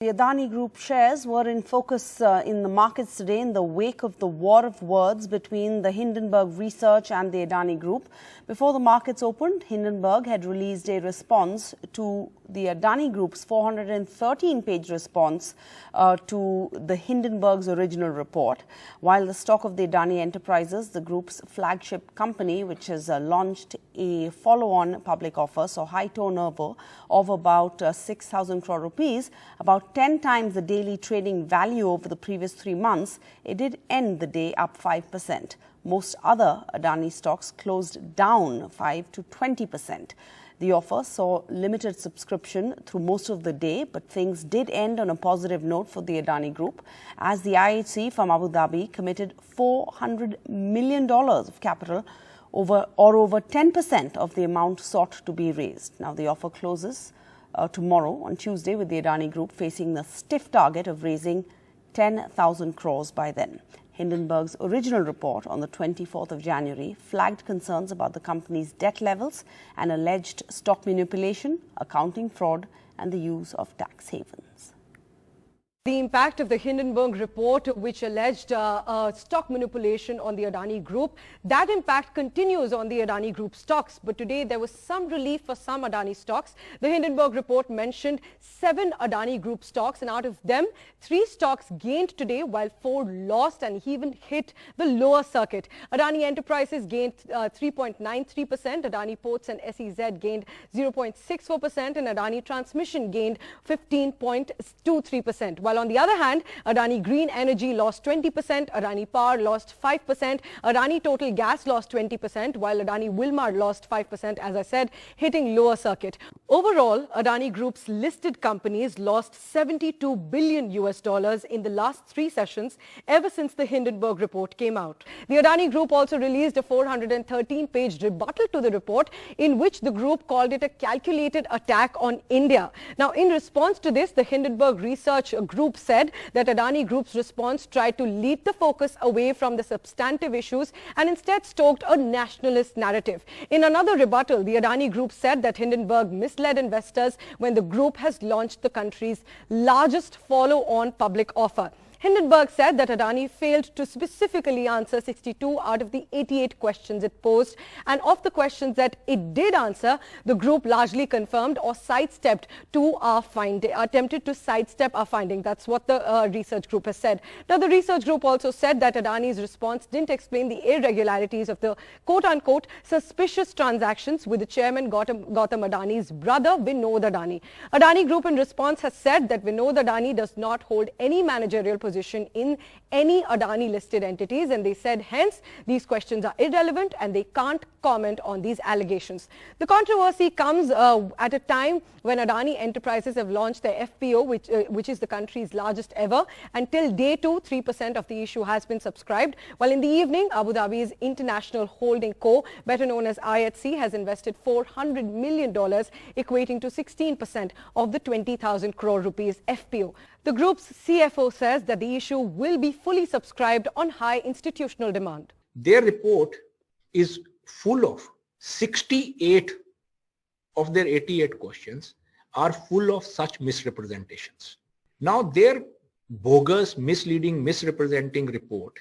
The Adani Group shares were in focus in the markets today in the wake of the war of words between the Hindenburg Research and the Adani Group. Before the markets opened, Hindenburg had released a response to the Adani Group's 413-page response to the Hindenburg's original report. While the stock of the Adani Enterprises, the group's flagship company, which has launched a follow-on public offer, saw high turnover of about 6,000 crore rupees, about 10 times the daily trading value over the previous 3 months, it did end the day up 5%. Most other Adani stocks closed down 5 to 20%. The offer saw limited subscription through most of the day, but things did end on a positive note for the Adani Group, as the IHC from Abu Dhabi committed $400 million of capital, over 10% of the amount sought to be raised. Now, the offer closes tomorrow on Tuesday, with the Adani Group facing the stiff target of raising 10,000 crores by then. Hindenburg's original report on the 24th of January flagged concerns about the company's debt levels and alleged stock manipulation, accounting fraud, and the use of tax havens. The impact of the Hindenburg report, which alleged stock manipulation on the Adani Group, that impact continues on the Adani Group stocks. But today there was some relief for some Adani stocks. The Hindenburg report mentioned 7 Adani Group stocks, and out of them, 3 stocks gained today while 4 lost and even hit the lower circuit. Adani Enterprises gained 3.93%, Adani Ports and SEZ gained 0.64%, and Adani Transmission gained 15.23%. While on the other hand, Adani Green Energy lost 20%, Adani Power lost 5%, Adani Total Gas lost 20%, while Adani Wilmar lost 5%, as I said, hitting lower circuit. Overall, Adani Group's listed companies lost $72 billion in the last 3 sessions ever since the Hindenburg report came out. The Adani Group also released a 413-page rebuttal to the report, in which the group called it a calculated attack on India. Now, in response to this, the Hindenburg Research Group said that Adani Group's response tried to lead the focus away from the substantive issues and instead stoked a nationalist narrative. In another rebuttal, the Adani Group said that Hindenburg misled investors when the group has launched the country's largest follow-on public offer. Hindenburg said that Adani failed to specifically answer 62 out of the 88 questions it posed, and of the questions that it did answer, the group largely confirmed or sidestepped attempted to sidestep our finding. That's what the research group has said. Now, the research group also said that Adani's response didn't explain the irregularities of the quote-unquote suspicious transactions with the chairman Gautam Adani's brother Vinod Adani. Adani Group in response has said that Vinod Adani does not hold any managerial position in any Adani listed entities, and they said hence these questions are irrelevant and they can't comment on these allegations. The controversy comes at a time when Adani Enterprises have launched their FPO, which is the country's largest ever, and till day 2, 3% of the issue has been subscribed, while in the evening Abu Dhabi's International Holding Co., better known as IHC, has invested $400 million, equating to 16% of the 20,000 crore rupees FPO. The group's CFO says that the issue will be fully subscribed on high institutional demand. Their report is full of 68 of their 88 questions are full of such misrepresentations. Now, their bogus, misleading, misrepresenting report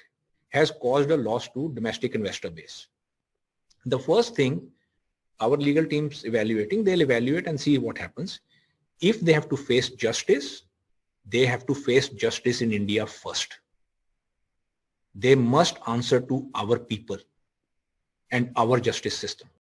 has caused a loss to domestic investor base. The first thing our legal team's evaluating, they'll evaluate and see what happens. If they have to face justice, they have to face justice in India first. They must answer to our people and our justice system.